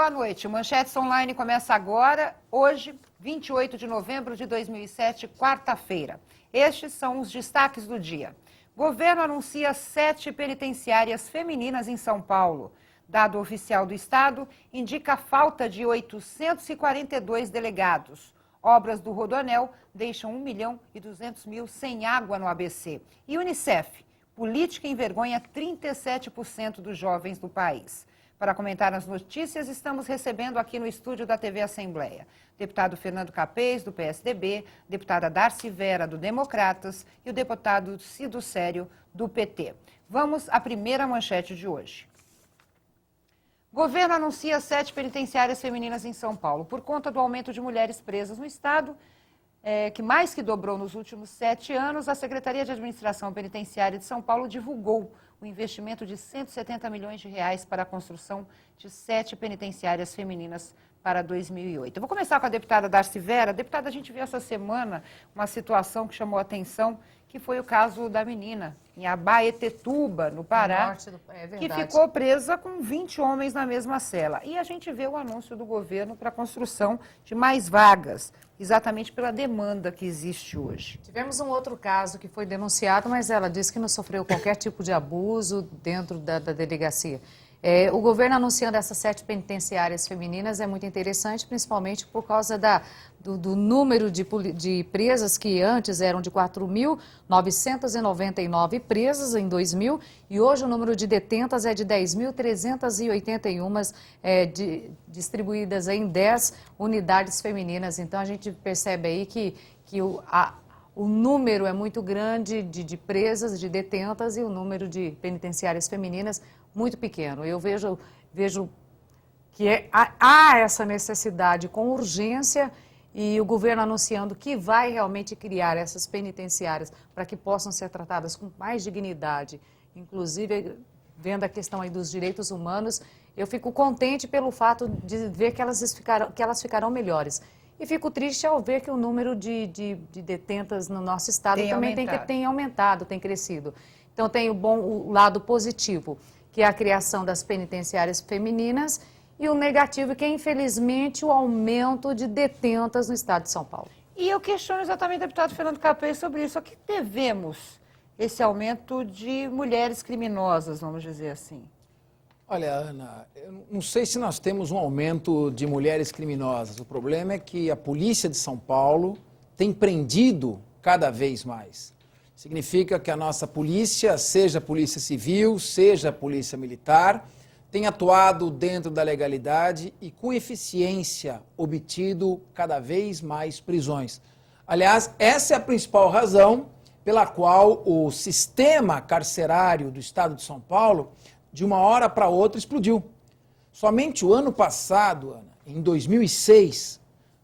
Boa noite. Manchetes Online começa agora, hoje, 28 de novembro de 2007, quarta-feira. Estes são os destaques do dia. Governo anuncia 7 penitenciárias femininas em São Paulo. Dado oficial do Estado indica a falta de 842 delegados. Obras do Rodoanel deixam 1.200.000 sem água no ABC. E Unicef, política envergonha 37% dos jovens do país. Para comentar as notícias, estamos recebendo aqui no estúdio da TV Assembleia deputado Fernando Capês, do PSDB, deputada Darcy Vera, do Democratas, e o deputado Cido Sério, do PT. Vamos à primeira manchete de hoje. Governo anuncia 7 penitenciárias femininas em São Paulo. Por conta do aumento de mulheres presas no estado, que mais que dobrou nos últimos 7 anos, a Secretaria de Administração Penitenciária de São Paulo divulgou o investimento de 170 milhões de reais para a construção de 7 penitenciárias femininas para 2008. Eu vou começar com a deputada Darcy Vera. Deputada, a gente viu essa semana uma situação que chamou a atenção, que foi o caso da menina em Abaetetuba, no Pará, que ficou presa com 20 homens na mesma cela. E a gente vê o anúncio do governo para a construção de mais vagas, exatamente pela demanda que existe hoje. Tivemos um outro caso que foi denunciado, mas ela disse que não sofreu qualquer tipo de abuso dentro da delegacia. O governo anunciando essas 7 penitenciárias femininas é muito interessante, principalmente por causa do número de presas que antes eram de 4.999 presas em 2000 e hoje o número de detentas é de 10.381, distribuídas em 10 unidades femininas. Então a gente percebe aí que o número é muito grande de presas, de detentas e o número de penitenciárias femininas muito pequeno. Eu vejo que há essa necessidade com urgência e o governo anunciando que vai realmente criar essas penitenciárias para que possam ser tratadas com mais dignidade. Inclusive, vendo a questão aí dos direitos humanos, eu fico contente pelo fato de ver que elas ficarão melhores. E fico triste ao ver que o número de detentas no nosso estado também tem aumentado, tem crescido. Então tem o lado positivo, que é a criação das penitenciárias femininas, e o negativo, que é, infelizmente, o aumento de detentas no estado de São Paulo. E eu questiono exatamente o deputado Fernando Capês sobre isso. A que devemos esse aumento de mulheres criminosas, vamos dizer assim? Olha, Ana, eu não sei se nós temos um aumento de mulheres criminosas. O problema é que a polícia de São Paulo tem prendido cada vez mais. Significa que a nossa polícia, seja a polícia civil, seja a polícia militar, tem atuado dentro da legalidade e com eficiência obtido cada vez mais prisões. Aliás, essa é a principal razão pela qual o sistema carcerário do estado de São Paulo, de uma hora para outra, explodiu. Somente o ano passado, Ana, em 2006,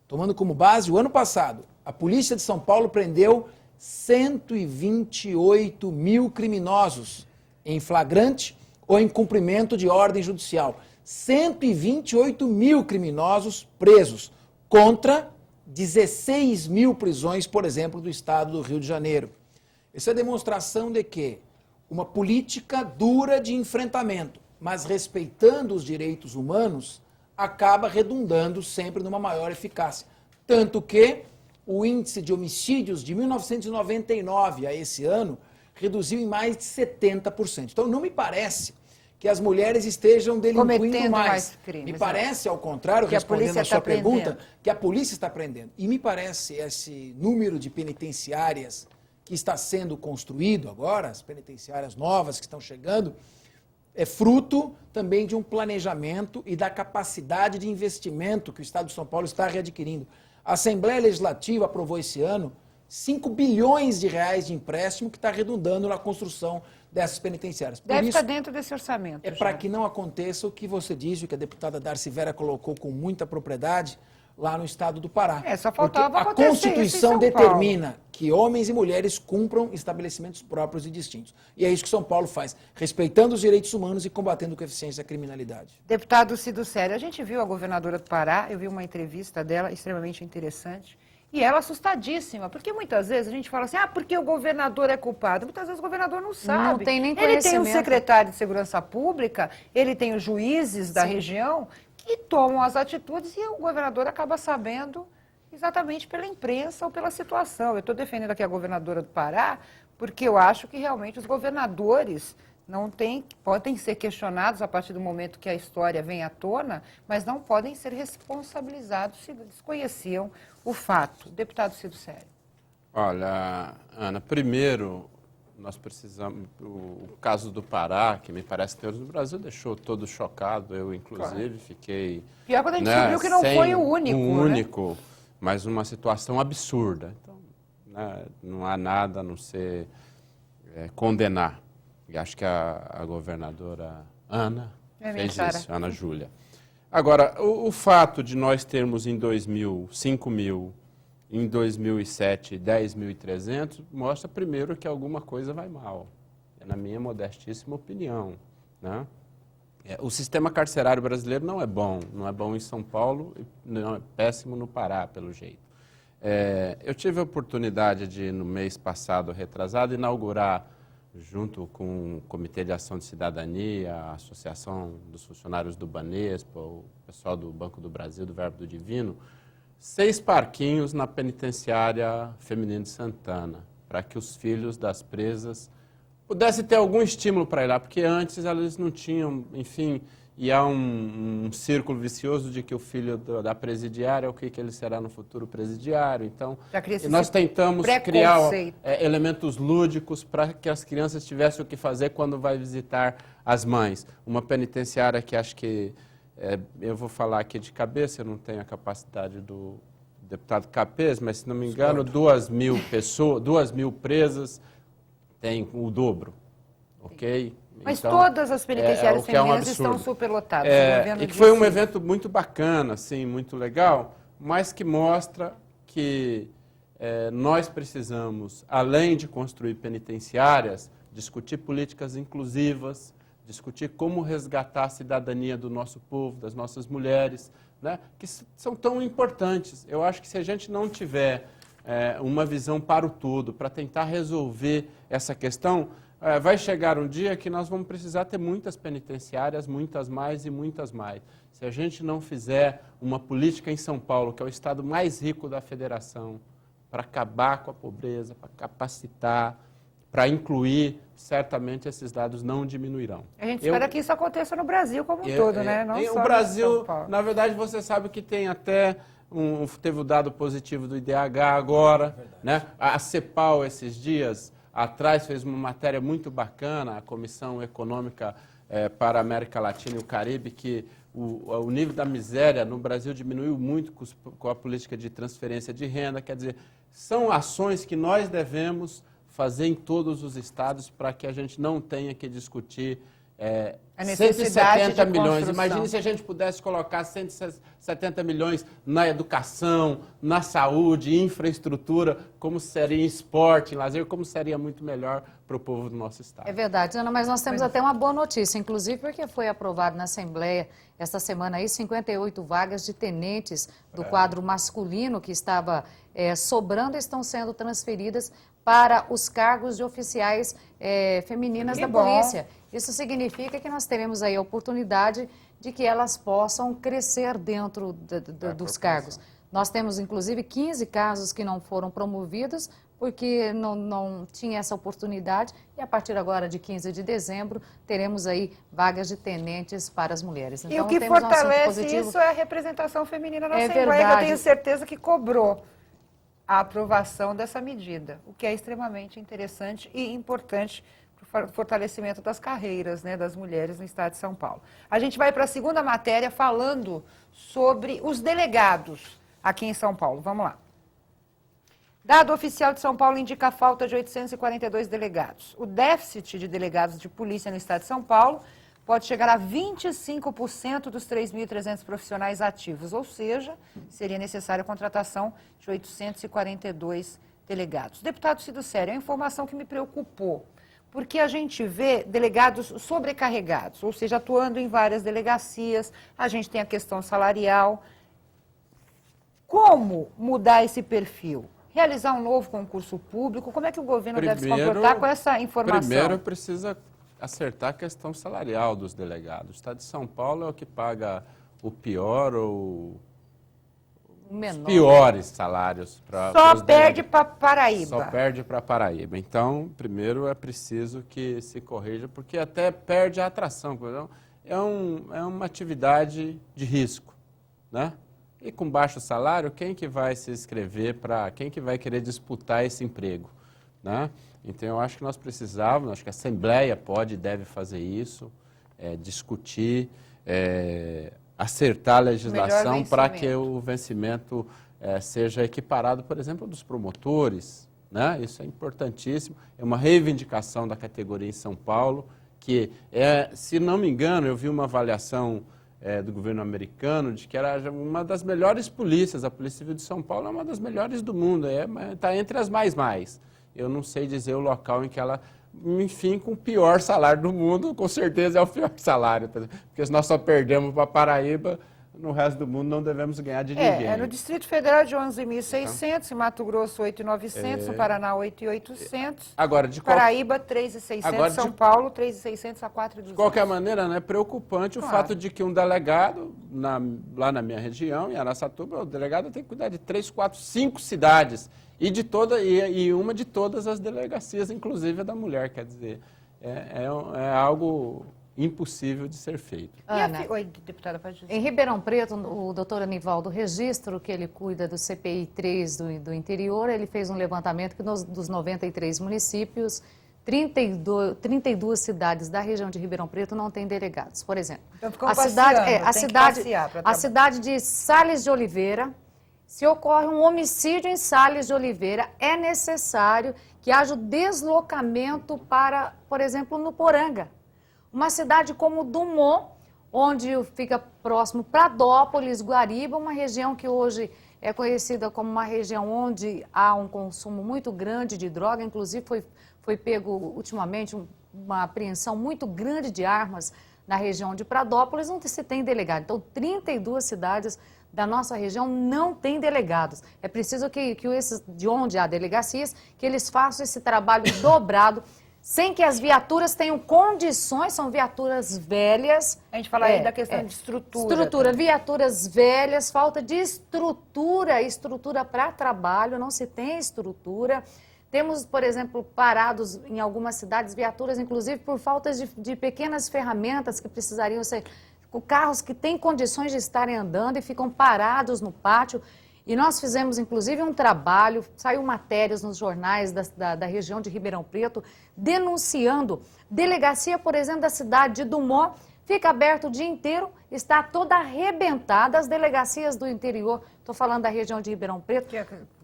tomando como base o ano passado, a Polícia de São Paulo prendeu 128 mil criminosos em flagrante ou em cumprimento de ordem judicial. 128 mil criminosos presos contra 16 mil prisões, por exemplo, do estado do Rio de Janeiro. Essa é a demonstração de que uma política dura de enfrentamento, mas respeitando os direitos humanos, acaba redundando sempre numa maior eficácia. Tanto que o índice de homicídios de 1999 a esse ano reduziu em mais de 70%. Então, não me parece que as mulheres estejam delinquindo mais crimes. Me parece, ao contrário, respondendo a sua pergunta, que a polícia está prendendo. E me parece esse número de penitenciárias que está sendo construído agora, as penitenciárias novas que estão chegando, é fruto também de um planejamento e da capacidade de investimento que o Estado de São Paulo está readquirindo. A Assembleia Legislativa aprovou esse ano 5 bilhões de reais de empréstimo que está redundando na construção dessas penitenciárias. Deve estar dentro desse orçamento. É para que não aconteça o que você diz, o que a deputada Darcy Vera colocou com muita propriedade lá no estado do Pará. Só faltava porque a Constituição determina que homens e mulheres cumpram estabelecimentos próprios e distintos. E é isso que São Paulo faz, respeitando os direitos humanos e combatendo com eficiência a criminalidade. Deputado Cido Sério, a gente viu a governadora do Pará, eu vi uma entrevista dela extremamente interessante, e ela assustadíssima, porque muitas vezes a gente fala assim, porque o governador é culpado. Muitas vezes o governador não sabe. Não tem nem conhecimento. Ele tem o secretário de Segurança Pública, ele tem os juízes da região, e tomam as atitudes, e o governador acaba sabendo exatamente pela imprensa ou pela situação. Eu estou defendendo aqui a governadora do Pará, porque eu acho que realmente os governadores podem ser questionados a partir do momento que a história vem à tona, mas não podem ser responsabilizados se desconheciam o fato. Deputado Cido Sério. Olha, Ana, primeiro nós precisamos, o caso do Pará, que me parece que no Brasil deixou todo chocado, eu inclusive fiquei... Pior quando a gente descobriu que não foi o único, um único, mas uma situação absurda. Então, né, não há nada a não ser condenar. E acho que a governadora Ana fez isso, Ana Júlia. Agora, o fato de nós termos em 2000, 5 mil, em 2007, 10.300, mostra primeiro que alguma coisa vai mal. É na minha modestíssima opinião, né? O sistema carcerário brasileiro não é bom em São Paulo, não é péssimo no Pará, pelo jeito. Eu tive a oportunidade de, no mês passado, retrasado, inaugurar, junto com o Comitê de Ação de Cidadania, a Associação dos Funcionários do Banespa, o pessoal do Banco do Brasil, do Verbo do Divino, 6 parquinhos na penitenciária feminina de Santana, para que os filhos das presas pudessem ter algum estímulo para ir lá, porque antes elas não tinham, enfim, e há um círculo vicioso de que o filho da presidiária, o que ele será no futuro presidiário. Então, nós tentamos criar elementos lúdicos para que as crianças tivessem o que fazer quando vai visitar as mães. Uma penitenciária que acho que, eu vou falar aqui de cabeça, eu não tenho a capacidade do deputado Capês, mas se não me engano, 2.000 pessoas, 2.000 presas, tem o dobro, ok? Mas então, todas as penitenciárias femininas estão superlotadas. E que foi um evento muito bacana, assim, muito legal, mas que mostra que nós precisamos, além de construir penitenciárias, discutir políticas inclusivas, discutir como resgatar a cidadania do nosso povo, das nossas mulheres, né, que são tão importantes. Eu acho que se a gente não tiver uma visão para o todo, para tentar resolver essa questão, vai chegar um dia que nós vamos precisar ter muitas penitenciárias, muitas mais e muitas mais. Se a gente não fizer uma política em São Paulo, que é o estado mais rico da federação, para acabar com a pobreza, para capacitar, para incluir, certamente esses dados não diminuirão. A gente espera que isso aconteça no Brasil como um todo, né? Não só o Brasil, na verdade, você sabe que tem até teve o dado positivo do IDH agora, né? A CEPAL, esses dias atrás, fez uma matéria muito bacana, a Comissão Econômica para a América Latina e o Caribe, que o nível da miséria no Brasil diminuiu muito com a política de transferência de renda. Quer dizer, são ações que nós devemos fazer em todos os estados para que a gente não tenha que discutir 170 milhões. Imagine se a gente pudesse colocar 170 milhões na educação, na saúde, infraestrutura, como seria em esporte, em lazer, como seria muito melhor para o povo do nosso estado. É verdade, Ana, mas nós temos até uma boa notícia, inclusive porque foi aprovado na Assembleia esta semana aí 58 vagas de tenentes do quadro masculino que estava sobrando, estão sendo transferidas para os cargos de oficiais femininas da polícia. Isso significa que nós teremos aí a oportunidade de que elas possam crescer dentro dos cargos. Nós temos, inclusive, 15 casos que não foram promovidos porque não tinha essa oportunidade, e a partir agora de 15 de dezembro teremos aí vagas de tenentes para as mulheres. Então, e o que fortalece isso é a representação feminina na Assembleia, que eu tenho certeza que cobrou a aprovação dessa medida, o que é extremamente interessante e importante para o fortalecimento das carreiras, né, das mulheres no estado de São Paulo. A gente vai para a segunda matéria falando sobre os delegados aqui em São Paulo. Vamos lá. Dado oficial de São Paulo indica a falta de 842 delegados. O déficit de delegados de polícia no estado de São Paulo pode chegar a 25% dos 3.300 profissionais ativos, ou seja, seria necessária a contratação de 842 delegados. Deputado Cido Sério, é uma informação que me preocupou, porque a gente vê delegados sobrecarregados, ou seja, atuando em várias delegacias, a gente tem a questão salarial. Como mudar esse perfil? Realizar um novo concurso público? Como é que o governo deve se comportar com essa informação? Primeiro, precisa acertar a questão salarial dos delegados. O estado de São Paulo é o que paga o pior ou O menor. os piores salários para Só perde para Paraíba. Só perde para Paraíba. Então, primeiro é preciso que se corrija, porque até perde a atração. Então, é uma atividade de risco, né? E com baixo salário, quem que vai se inscrever quem que vai querer disputar esse emprego, né? Então, eu acho que nós precisávamos, acho que a Assembleia pode e deve fazer isso, discutir, acertar a legislação para que o vencimento seja equiparado, por exemplo, dos promotores, né? Isso é importantíssimo, é uma reivindicação da categoria em São Paulo, que se não me engano, eu vi uma avaliação do governo americano de que era uma das melhores polícias, a Polícia Civil de São Paulo é uma das melhores do mundo, está entre as mais. Eu não sei dizer o local em que ela, enfim, com o pior salário do mundo, com certeza é o pior salário, porque se nós só perdemos para Paraíba, no resto do mundo não devemos ganhar de ninguém. No Distrito Federal de 11.600, em Mato Grosso 8.900, no Paraná 8.800, Agora, Paraíba 3.600, São Paulo 3.600 a 4.200. De qualquer maneira, é preocupante o fato de que um delegado, lá na minha região, em Araçatuba, o delegado tem que cuidar de 3, 4, 5 cidades, e uma de todas as delegacias, inclusive a da mulher, quer dizer, é algo impossível de ser feito. Ana, Oi, deputada, pode dizer. em Ribeirão Preto, o doutor Anivaldo Registro, que ele cuida do CPI 3 do interior, ele fez um levantamento que dos 93 municípios, 32 cidades da região de Ribeirão Preto não têm delegados. Por exemplo, Então, ficam a cidade de Sales de Oliveira, se ocorre um homicídio em Sales de Oliveira, é necessário que haja o deslocamento para, por exemplo, no Poranga. Uma cidade como Dumont, onde fica próximo Pradópolis, Guariba, uma região que hoje é conhecida como uma região onde há um consumo muito grande de droga, inclusive foi pego ultimamente uma apreensão muito grande de armas na região de Pradópolis, não se tem delegado. Então, 32 cidades da nossa região não têm delegados. É preciso que esses, de onde há delegacias, que eles façam esse trabalho dobrado, sem que as viaturas tenham condições, são viaturas velhas. A gente fala aí da questão de estrutura. Viaturas velhas, falta de estrutura para trabalho, não se tem estrutura. Temos, por exemplo, parados em algumas cidades, viaturas, inclusive, por falta de pequenas ferramentas que precisariam ser, com carros que têm condições de estarem andando e ficam parados no pátio. E nós fizemos, inclusive, um trabalho, saiu matérias nos jornais da região de Ribeirão Preto, denunciando. Delegacia, por exemplo, da cidade de Dumont, fica aberto o dia inteiro, está toda arrebentada. As delegacias do interior, estou falando da região de Ribeirão Preto,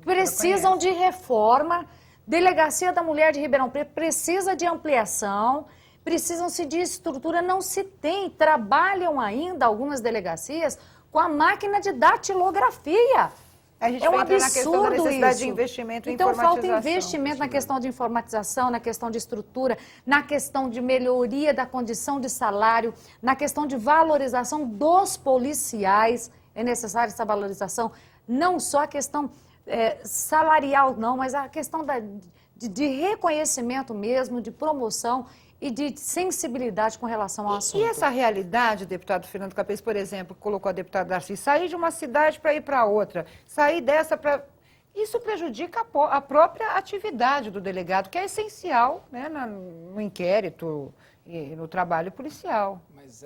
precisam de reforma. Delegacia da Mulher de Ribeirão Preto precisa de ampliação, precisam-se de estrutura, não se tem. Trabalham ainda algumas delegacias com a máquina de datilografia. A gente é um vai entrar na questão da absurdo necessidade isso. de investimento em Então, informatização. falta investimento na questão de informatização, na questão de estrutura, na questão de melhoria da condição de salário, na questão de valorização dos policiais. É necessária essa valorização, não só a questão salarial, não, mas a questão de reconhecimento mesmo, de promoção e de sensibilidade com relação ao assunto. E essa realidade, deputado Fernando Capês, por exemplo, colocou a deputada Darcy, sair de uma cidade para ir para outra, sair dessa para... Isso prejudica a própria atividade do delegado, que é essencial, né, no inquérito e no trabalho policial. Mas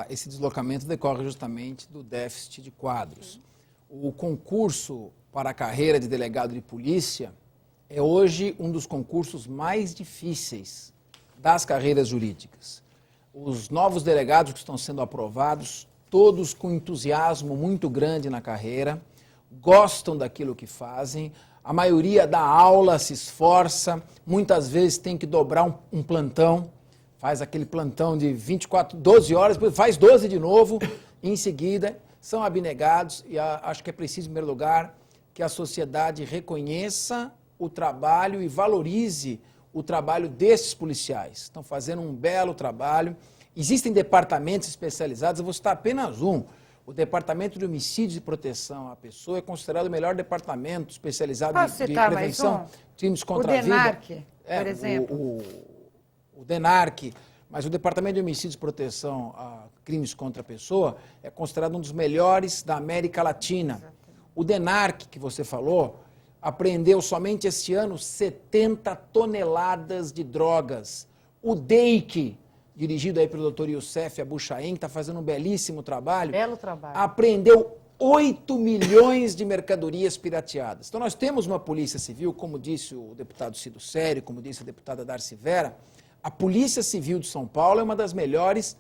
esse deslocamento decorre justamente do déficit de quadros. O concurso para a carreira de delegado de polícia é hoje um dos concursos mais difíceis das carreiras jurídicas. Os novos delegados que estão sendo aprovados, todos com entusiasmo muito grande na carreira, gostam daquilo que fazem, a maioria dá aula, se esforça, muitas vezes tem que dobrar um plantão, faz aquele plantão de 12 horas, depois faz 12 de novo, e em seguida são abnegados, e acho que é preciso, em primeiro lugar, que a sociedade reconheça o trabalho e valorize o trabalho desses policiais. Estão fazendo um belo trabalho. Existem departamentos especializados, eu vou citar apenas um. O Departamento de Homicídios e Proteção à Pessoa é considerado o melhor departamento especializado de prevenção, crimes contra a vida. O DENARC, por exemplo. O DENARC. mas o Departamento de Homicídios e Proteção a Crimes contra a Pessoa é considerado um dos melhores da América Latina. O DENARC, que você falou, apreendeu somente este ano 70 toneladas de drogas. O DEIC, dirigido aí pelo Dr. Youssef Abu Chain, que está fazendo um belíssimo trabalho, Belo trabalho. apreendeu 8 milhões de mercadorias pirateadas. Então nós temos uma polícia civil, como disse o deputado Cido Sério, como disse a deputada Darcy Vera, a Polícia Civil de São Paulo é uma das melhores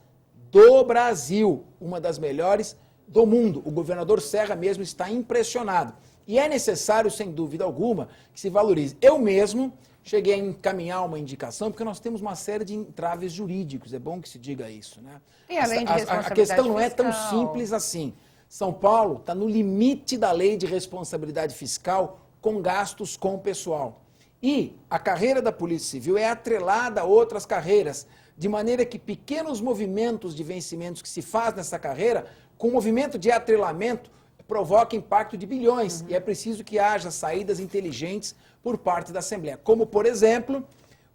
do Brasil, uma das melhores do mundo. O governador Serra mesmo está impressionado. E é necessário, sem dúvida alguma, que se valorize. Eu mesmo cheguei a encaminhar uma indicação, porque nós temos uma série de entraves jurídicos, é bom que se diga isso, né? E além de responsabilidade a questão não é tão fiscal. simples assim. São Paulo está no limite da lei de responsabilidade fiscal com gastos com o pessoal. E a carreira da Polícia Civil é atrelada a outras carreiras, de maneira que pequenos movimentos de vencimentos que se faz nessa carreira, com movimento de atrelamento, provoca impacto de bilhões. E é preciso que haja saídas inteligentes por parte da Assembleia. Como, por exemplo,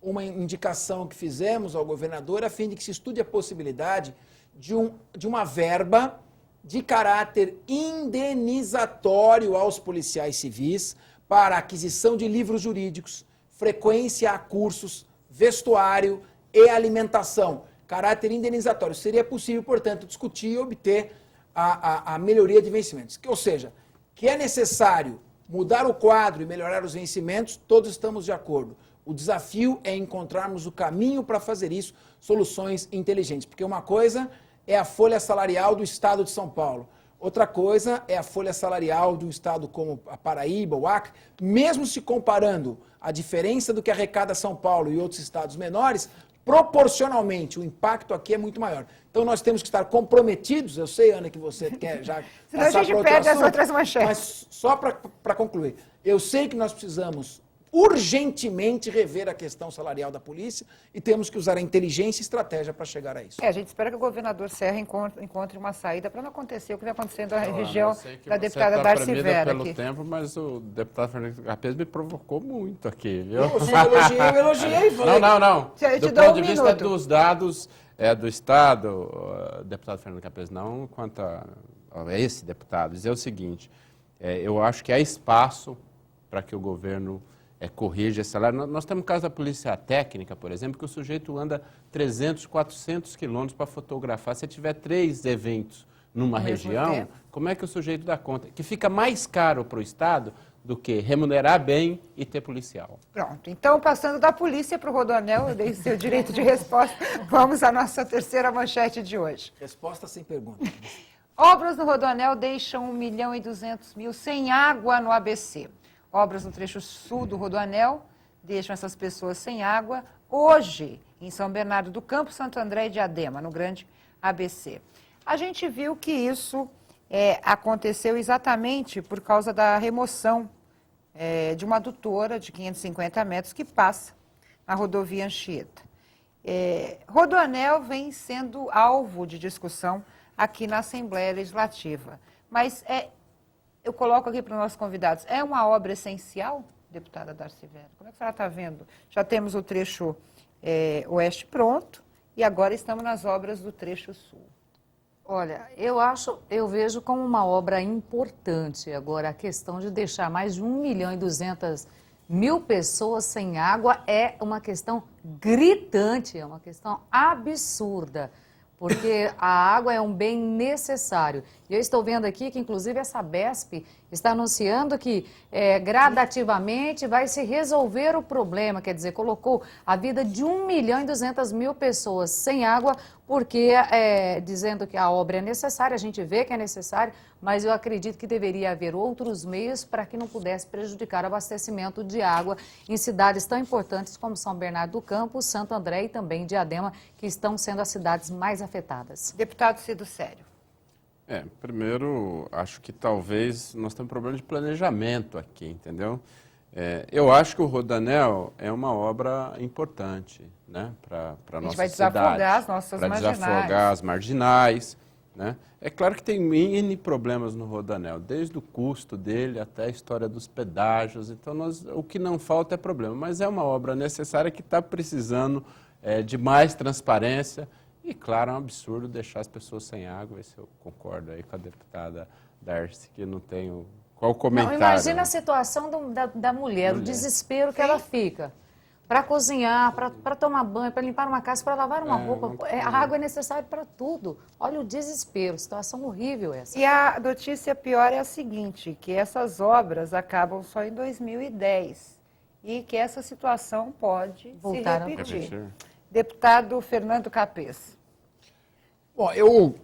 uma indicação que fizemos ao governador a fim de que se estude a possibilidade de uma verba de caráter indenizatório aos policiais civis para aquisição de livros jurídicos, frequência a cursos, vestuário e alimentação. Caráter indenizatório. Seria possível, portanto, discutir e obter a melhoria de vencimentos. Ou seja, que é necessário mudar o quadro e melhorar os vencimentos, todos estamos de acordo. O desafio é encontrarmos o caminho para fazer isso, soluções inteligentes. Porque uma coisa é a folha salarial do Estado de São Paulo. Outra coisa é a folha salarial de um estado como a Paraíba, o Acre. Mesmo se comparando a diferença do que arrecada São Paulo e outros estados menores, proporcionalmente o impacto aqui é muito maior. Então nós temos que estar comprometidos, eu sei, Ana, que você quer já senão a gente perde as outras manchetes. Mas só para concluir, eu sei que nós precisamos urgentemente rever a questão salarial da polícia e temos que usar a inteligência e estratégia para chegar a isso. A gente espera que o governador Serra encontre uma saída para não acontecer o que vem acontecendo na região da deputada Darcy Vera. Pelo tempo, mas o deputado Fernando Capês me provocou muito aqui, viu? Eu elogiei. Não. Eu te Do dou ponto um de vista minuto. dos dados do Estado, deputado Fernando Capês, não quanto a esse deputado, dizer o seguinte, eu acho que há espaço para que o governo corrija esse salário. Nós temos o caso da polícia técnica, por exemplo, que o sujeito anda 300, 400 quilômetros para fotografar. Se tiver 3 eventos numa região, como é que o sujeito dá conta? Que fica mais caro para o Estado do que remunerar bem e ter policial. Pronto. Então, passando da polícia para o Rodoanel, eu dei seu direito de resposta. Vamos à nossa terceira manchete de hoje. Resposta sem pergunta. Obras no Rodoanel deixam 1.200.000 sem água no ABC. Obras no trecho sul do Rodoanel deixam essas pessoas sem água hoje, em São Bernardo do Campo, Santo André e Diadema, no grande ABC. A gente viu que isso aconteceu exatamente por causa da remoção de uma adutora de 550 metros que passa na rodovia Anchieta. Rodoanel vem sendo alvo de discussão aqui na Assembleia Legislativa, mas eu coloco aqui para os nossos convidados, é uma obra essencial, deputada Darcy Vera? Como é que a senhora está vendo? Já temos o trecho oeste pronto e agora estamos nas obras do trecho sul. Olha, eu vejo como uma obra importante. Agora, a questão de deixar mais de 1.200.000 pessoas sem água é uma questão gritante, é uma questão absurda. Porque a água é um bem necessário. E eu estou vendo aqui que, inclusive, a Sabesp está anunciando que gradativamente vai se resolver o problema. Quer dizer, colocou a vida de 1.200.000 pessoas sem água, porque dizendo que a obra é necessária, a gente vê que é necessária, mas eu acredito que deveria haver outros meios para que não pudesse prejudicar o abastecimento de água em cidades tão importantes como São Bernardo do Campo, Santo André e também Diadema, que estão sendo as cidades mais afetadas. Deputado Cido Sério. Primeiro, acho que talvez nós temos problema de planejamento aqui, entendeu? Eu acho que o Rodoanel é uma obra importante, né, para a nossa cidade. A gente vai desafogar as nossas marginais. Para desafogar as marginais, né? É claro que tem N problemas no Rodoanel, desde o custo dele até a história dos pedágios, então o que não falta é problema, mas é uma obra necessária que está precisando de mais transparência. E, claro, é um absurdo deixar as pessoas sem água. Isso eu concordo aí com a deputada Darcy, que não tenho... Qual o comentário? Não, imagina a situação da mulher, o desespero que ela fica. Para cozinhar, para tomar banho, para limpar uma casa, para lavar uma roupa. A água é necessária para tudo. Olha o desespero, situação horrível essa. E a notícia pior é a seguinte, que essas obras acabam só em 2010 e que essa situação pode voltar se repetir. Deputado Fernando Capês. Bom, eu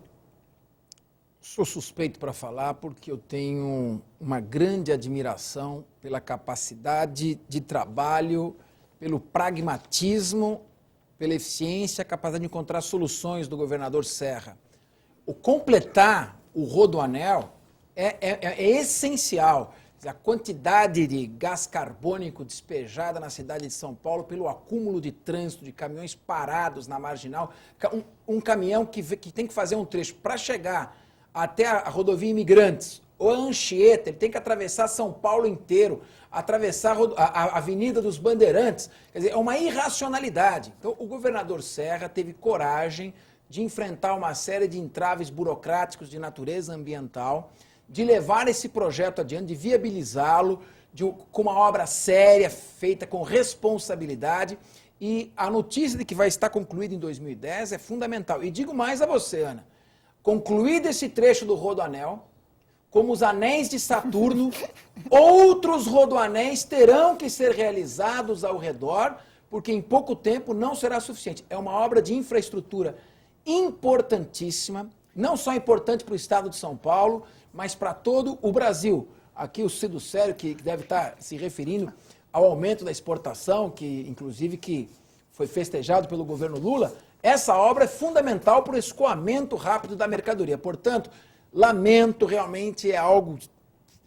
sou suspeito para falar porque eu tenho uma grande admiração pela capacidade de trabalho, pelo pragmatismo, pela eficiência, a capacidade de encontrar soluções do governador Serra. O completar o Rodoanel é essencial. A quantidade de gás carbônico despejada na cidade de São Paulo pelo acúmulo de trânsito, de caminhões parados na marginal. Um caminhão que tem que fazer um trecho para chegar até a rodovia Imigrantes ou a Anchieta, ele tem que atravessar São Paulo inteiro, atravessar a Avenida dos Bandeirantes. Quer dizer, é uma irracionalidade. Então, o governador Serra teve coragem de enfrentar uma série de entraves burocráticos de natureza ambiental, de levar esse projeto adiante, de viabilizá-lo com uma obra séria, feita com responsabilidade. E a notícia de que vai estar concluída em 2010 é fundamental. E digo mais a você, Ana, concluído esse trecho do Rodoanel, como os anéis de Saturno, outros rodoanéis terão que ser realizados ao redor, porque em pouco tempo não será suficiente. É uma obra de infraestrutura importantíssima, não só importante para o estado de São Paulo, mas para todo o Brasil. Aqui o Cido Sério, que deve estar se referindo ao aumento da exportação, que inclusive que foi festejado pelo governo Lula, essa obra é fundamental para o escoamento rápido da mercadoria. Portanto, lamento, realmente é algo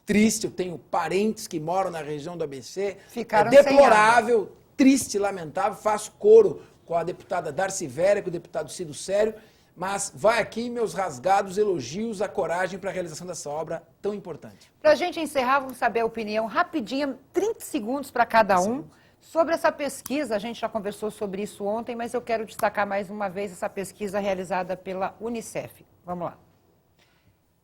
triste, eu tenho parentes que moram na região do ABC, Ficaram é deplorável, triste, lamentável, faço coro com a deputada Darcy Vera, com o deputado Cido Sério, mas vai aqui meus rasgados elogios à coragem para a realização dessa obra tão importante. Para a gente encerrar, vamos saber a opinião rapidinha, 30 segundos para cada um, sobre essa pesquisa. A gente já conversou sobre isso ontem, mas eu quero destacar mais uma vez essa pesquisa realizada pela Unicef. Vamos lá.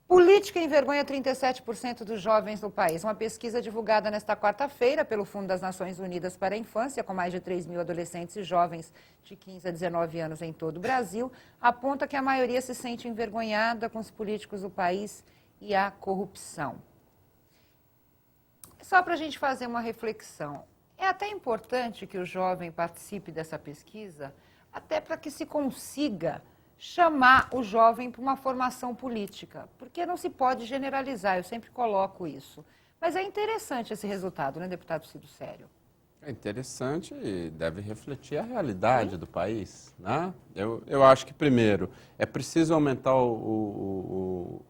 Política envergonha 37% dos jovens no país. Uma pesquisa divulgada nesta quarta-feira pelo Fundo das Nações Unidas para a Infância, com mais de 3 mil adolescentes e jovens de 15 a 19 anos em todo o Brasil, aponta que a maioria se sente envergonhada com os políticos do país e a corrupção. Só para a gente fazer uma reflexão, é até importante que o jovem participe dessa pesquisa, até para que se consiga chamar o jovem para uma formação política, porque não se pode generalizar, eu sempre coloco isso. Mas é interessante esse resultado, né, deputado Cido Sério? É interessante e deve refletir a realidade do país, né? Eu acho que, primeiro, é preciso aumentar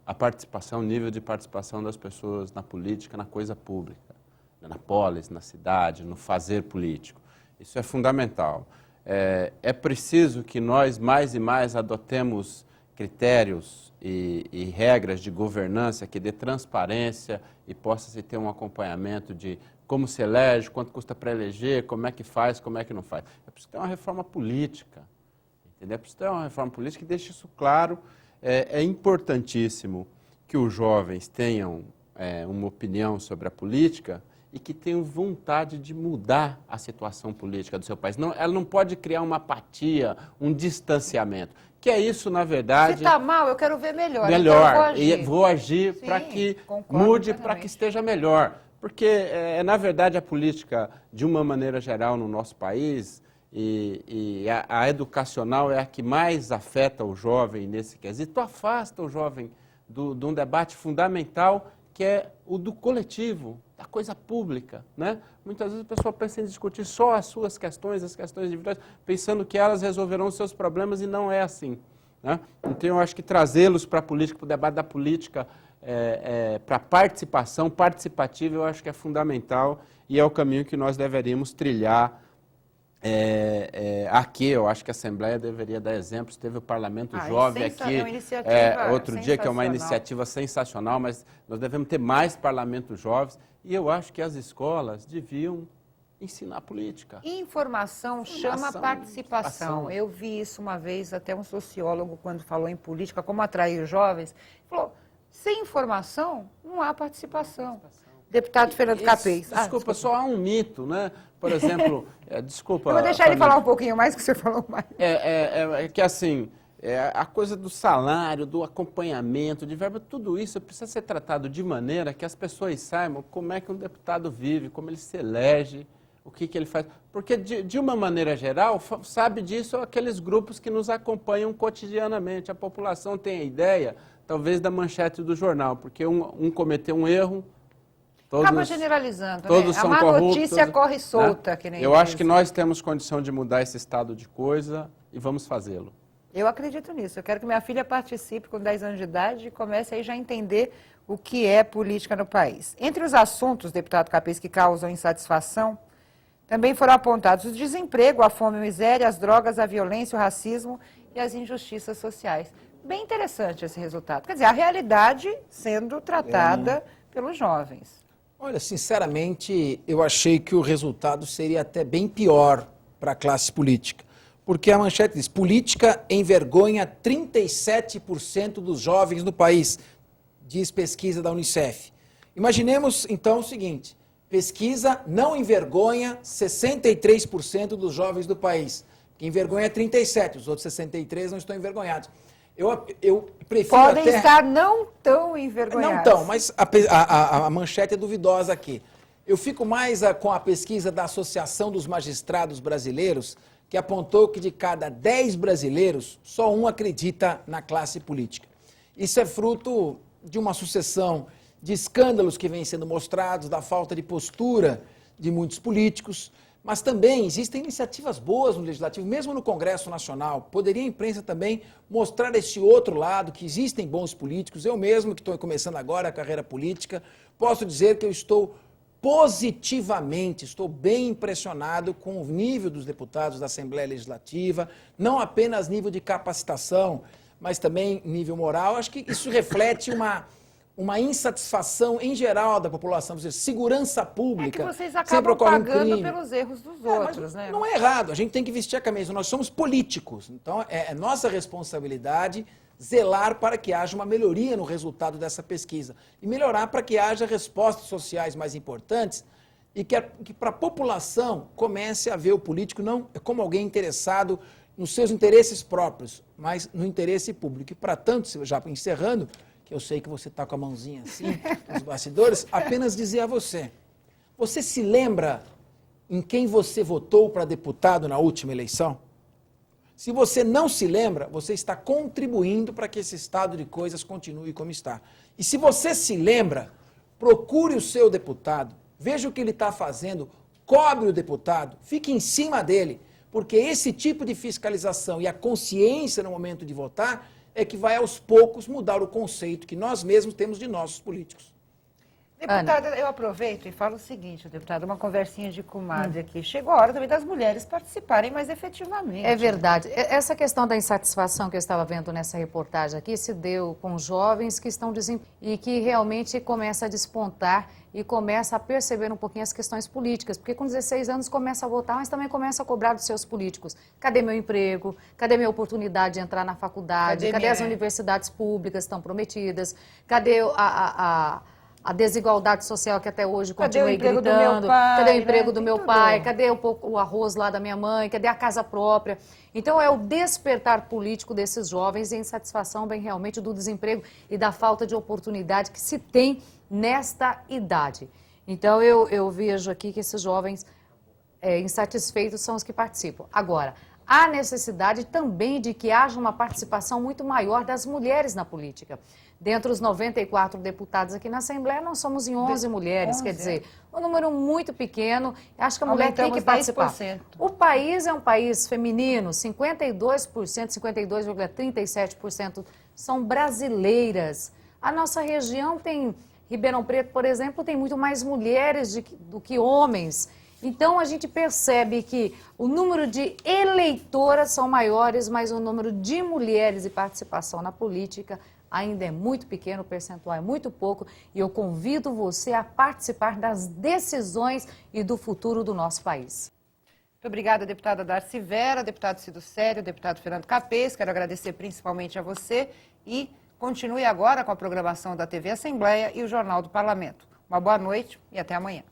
a participação, o nível de participação das pessoas na política, na coisa pública, na polis, na cidade, no fazer político. Isso é fundamental. É preciso que nós mais e mais adotemos critérios e regras de governança que dê transparência e possa se ter um acompanhamento de como se elege, quanto custa para eleger, como é que faz, como é que não faz. É preciso ter uma reforma política, entendeu? É preciso ter uma reforma política que deixe isso claro. É importantíssimo que os jovens tenham uma opinião sobre a política e que tenham vontade de mudar a situação política do seu país. Não, ela não pode criar uma apatia, um distanciamento. Que é isso, na verdade... Se está mal, eu quero ver melhor. Melhor. Então eu vou agir para que mude, para que esteja melhor. Porque, na verdade, a política, de uma maneira geral, no nosso país, e a educacional é a que mais afeta o jovem nesse quesito, afasta o jovem de um debate fundamental, que é o do coletivo, da coisa pública, né? Muitas vezes a pessoa pensa em discutir só as suas questões, as questões individuais, pensando que elas resolverão os seus problemas e não é assim, né? Então eu acho que trazê-los para a política, para o debate da política, para a participação participativa, eu acho que é fundamental e é o caminho que nós deveríamos trilhar. Aqui, eu acho que a Assembleia deveria dar exemplos. Teve o Parlamento Jovem aqui outro dia, que é uma iniciativa sensacional, mas nós devemos ter mais parlamentos jovens. E eu acho que as escolas deviam ensinar política. Informação chama Informação, participação. Eu vi isso uma vez, até um sociólogo, quando falou em política, como atrair os jovens, falou, sem informação, não há participação. Deputado Fernando Capês. Desculpa, só há um mito, né? Por exemplo, desculpa... Eu vou deixar ele falar um pouquinho mais, que você falou mais. É que assim, a coisa do salário, do acompanhamento, de verba, tudo isso precisa ser tratado de maneira que as pessoas saibam como é que um deputado vive, como ele se elege, o que ele faz. Porque, de uma maneira geral, sabe disso aqueles grupos que nos acompanham cotidianamente. A população tem a ideia, talvez, da manchete do jornal, porque um cometeu um erro, acaba generalizando, todos né? são a má corruptos, notícia corre solta, né? que nem Eu acho que nós temos condição de mudar esse estado de coisa e vamos fazê-lo. Eu acredito nisso. Eu quero que minha filha participe com 10 anos de idade e comece aí já a entender o que é política no país. Entre os assuntos, deputado Capês, que causam insatisfação, também foram apontados o desemprego, a fome e a miséria, as drogas, a violência, o racismo e as injustiças sociais. Bem interessante esse resultado. Quer dizer, a realidade sendo tratada pelos jovens. Olha, sinceramente, eu achei que o resultado seria até bem pior para a classe política. Porque a manchete diz, política envergonha 37% dos jovens no país, diz pesquisa da Unicef. Imaginemos, então, o seguinte, pesquisa não envergonha 63% dos jovens do país. Quem envergonha é 37%, os outros 63% não estão envergonhados. Eu prefiro Podem até... estar não tão envergonhados. Não tão, mas a manchete é duvidosa aqui. Eu fico mais com a pesquisa da Associação dos Magistrados Brasileiros, que apontou que de cada 10 brasileiros, só um acredita na classe política. Isso é fruto de uma sucessão de escândalos que vêm sendo mostrados, da falta de postura de muitos políticos, mas também existem iniciativas boas no Legislativo, mesmo no Congresso Nacional. Poderia a imprensa também mostrar esse outro lado, que existem bons políticos. Eu mesmo, que estou começando agora a carreira política, posso dizer que eu estou positivamente, estou bem impressionado com o nível dos deputados da Assembleia Legislativa, não apenas nível de capacitação, mas também nível moral. Acho que isso reflete uma insatisfação em geral da população, ou seja, segurança pública. É que vocês acabam pagando pelos erros dos outros, mas né? Não é errado, a gente tem que vestir a camisa, nós somos políticos, então é nossa responsabilidade zelar para que haja uma melhoria no resultado dessa pesquisa e melhorar para que haja respostas sociais mais importantes e que para a população comece a ver o político não como alguém interessado nos seus interesses próprios, mas no interesse público. E para tanto, já encerrando, que eu sei que você está com a mãozinha assim, nos bastidores, apenas dizer a você, você se lembra em quem você votou para deputado na última eleição? Se você não se lembra, você está contribuindo para que esse estado de coisas continue como está. E se você se lembra, procure o seu deputado, veja o que ele está fazendo, cobre o deputado, fique em cima dele, porque esse tipo de fiscalização e a consciência no momento de votar é que vai aos poucos mudar o conceito que nós mesmos temos de nossos políticos. Deputada, eu aproveito e falo o seguinte, deputada, uma conversinha de comadre aqui. Chegou a hora também das mulheres participarem mais efetivamente. É verdade. Essa questão da insatisfação que eu estava vendo nessa reportagem aqui se deu com jovens que estão e que realmente começa a despontar e começa a perceber um pouquinho as questões políticas, porque com 16 anos começa a votar, mas também começa a cobrar dos seus políticos. Cadê meu emprego? Cadê minha oportunidade de entrar na faculdade? Cadê as universidades públicas que estão prometidas? Cadê a desigualdade social que até hoje continua gritando? Cadê o emprego do meu pai? Cadê o arroz lá da minha mãe? Cadê a casa própria? Então é o despertar político desses jovens e a insatisfação vem realmente do desemprego e da falta de oportunidade que se tem nesta idade. Então eu vejo aqui que esses jovens insatisfeitos são os que participam. Agora, há necessidade também de que haja uma participação muito maior das mulheres na política. Dentre os 94 deputados aqui na Assembleia, nós somos em 11 mulheres, quer dizer, um número muito pequeno. Acho que a mulher tem que participar. 10%. O país é um país feminino, 52%, 52,37% são brasileiras. A nossa região tem, Ribeirão Preto, por exemplo, tem muito mais mulheres do que homens. Então, a gente percebe que o número de eleitoras são maiores, mas o número de mulheres e participação na política ainda é muito pequeno, o percentual é muito pouco, e eu convido você a participar das decisões e do futuro do nosso país. Muito obrigada, deputada Darcy Vera, deputado Cido Sério, deputado Fernando Capês. Quero agradecer principalmente a você e continue agora com a programação da TV Assembleia e o Jornal do Parlamento. Uma boa noite e até amanhã.